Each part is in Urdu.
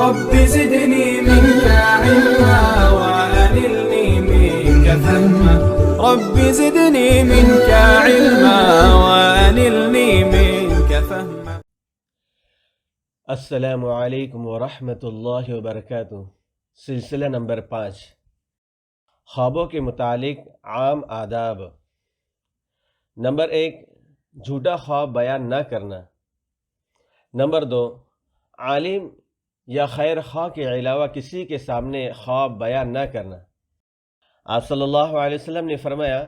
رب زدني منك علما وأنلني منك فهما رب زدني منك علما وأنلني منك فهما. السلام علیکم ورحمۃ اللہ وبرکاتہ. سلسلہ نمبر 5، خوابوں کے متعلق عام آداب. نمبر 1، جھوٹا خواب بیان نہ کرنا. نمبر 2، عالم یا خیر خواہ کے علاوہ کسی کے سامنے خواب بیان نہ کرنا. آپ صلی اللہ علیہ وسلم نے فرمایا،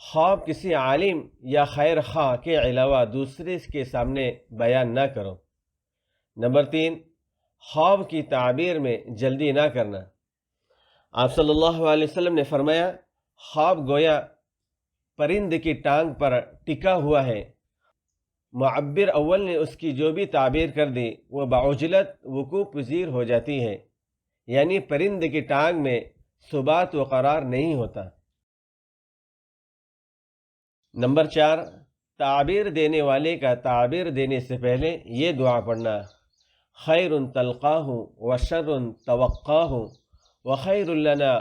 خواب کسی عالم یا خیر خواہ کے علاوہ دوسرے کے سامنے بیان نہ کرو. نمبر 3، خواب کی تعبیر میں جلدی نہ کرنا. آپ صلی اللہ علیہ وسلم نے فرمایا، خواب گویا پرند کی ٹانگ پر ٹکا ہوا ہے، معبر اول نے اس کی جو بھی تعبیر کر دی وہ بعجلت وقوع پذیر ہو جاتی ہے، یعنی پرند کی ٹانگ میں ثبات و قرار نہیں ہوتا. نمبر 4، تعبیر دینے والے کا تعبیر دینے سے پہلے یہ دعا پڑھنا، خیر تلقاہ وشر توقاہ وخیر لنا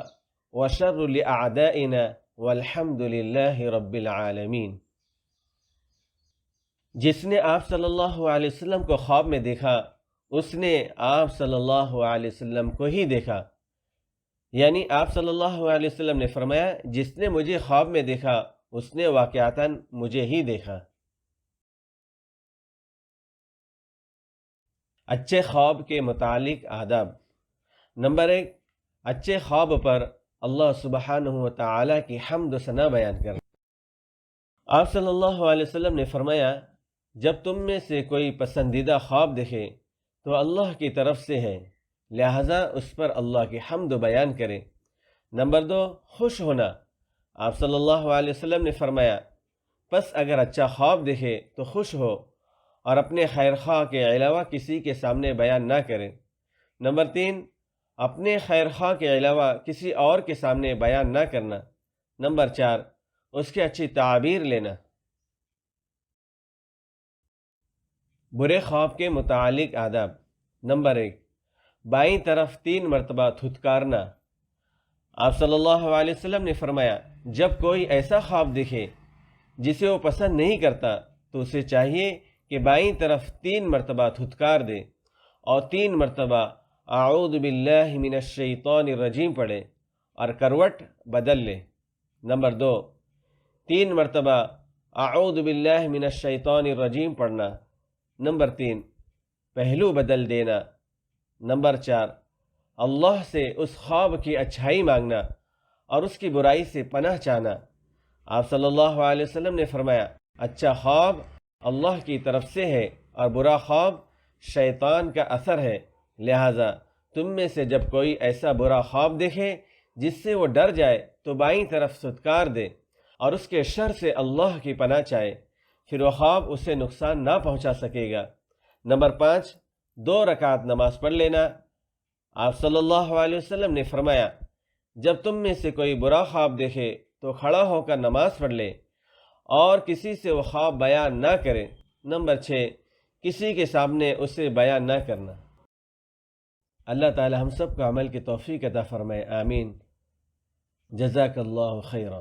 وشر لأعدائنا والحمد للہ رب العالمین. جس نے آپ صلی اللہ علیہ وسلم کو خواب میں دیکھا اس نے آپ صلی اللہ علیہ وسلم کو ہی دیکھا، یعنی آپ صلی اللہ علیہ وسلم نے فرمایا، جس نے مجھے خواب میں دیکھا اس نے واقعتاً مجھے ہی دیکھا. اچھے خواب کے متعلق آداب. نمبر 1، اچھے خواب پر اللہ سبحانہ و تعالی کی حمد و ثنا بیان کرنا. آپ صلی اللہ علیہ وسلم نے فرمایا، جب تم میں سے کوئی پسندیدہ خواب دیکھے تو اللہ کی طرف سے ہے، لہذا اس پر اللہ کی حمد بیان کرے. نمبر 2، خوش ہونا. آپ صلی اللہ علیہ وسلم نے فرمایا، پس اگر اچھا خواب دیکھے تو خوش ہو اور اپنے خیر خواہ کے علاوہ کسی کے سامنے بیان نہ کرے. نمبر 3، اپنے خیر خواہ کے علاوہ کسی اور کے سامنے بیان نہ کرنا. نمبر 4، اس کی اچھی تعبیر لینا. برے خواب کے متعلق آداب. نمبر 1، بائیں طرف 3 مرتبہ دھتکارنا. آپ صلی اللہ علیہ وسلم نے فرمایا، جب کوئی ایسا خواب دیکھے جسے وہ پسند نہیں کرتا تو اسے چاہیے کہ بائیں طرف 3 مرتبہ دھتکار دے اور 3 مرتبہ اعوذ باللہ من الشیطان الرجیم پڑھے اور کروٹ بدل لے. نمبر 2، 3 مرتبہ اعوذ باللہ من الشیطان الرجیم پڑھنا. نمبر 3، پہلو بدل دینا. نمبر 4، اللہ سے اس خواب کی اچھائی مانگنا اور اس کی برائی سے پناہ چاہنا. آپ صلی اللہ علیہ وسلم نے فرمایا، اچھا خواب اللہ کی طرف سے ہے اور برا خواب شیطان کا اثر ہے، لہذا تم میں سے جب کوئی ایسا برا خواب دیکھے جس سے وہ ڈر جائے تو بائیں طرف دھتکار دے اور اس کے شر سے اللہ کی پناہ چاہے، پھر وہ خواب اسے نقصان نہ پہنچا سکے گا. نمبر 5، 2 رکعت نماز پڑھ لینا. آپ صلی اللہ علیہ وسلم نے فرمایا، جب تم میں سے کوئی برا خواب دیکھے تو کھڑا ہو کر نماز پڑھ لے اور کسی سے وہ خواب بیان نہ کرے. نمبر 6، کسی کے سامنے اسے بیان نہ کرنا. اللہ تعالی ہم سب کو عمل کی توفیق عطا فرمائے، آمین. جزاک اللہ خیرا.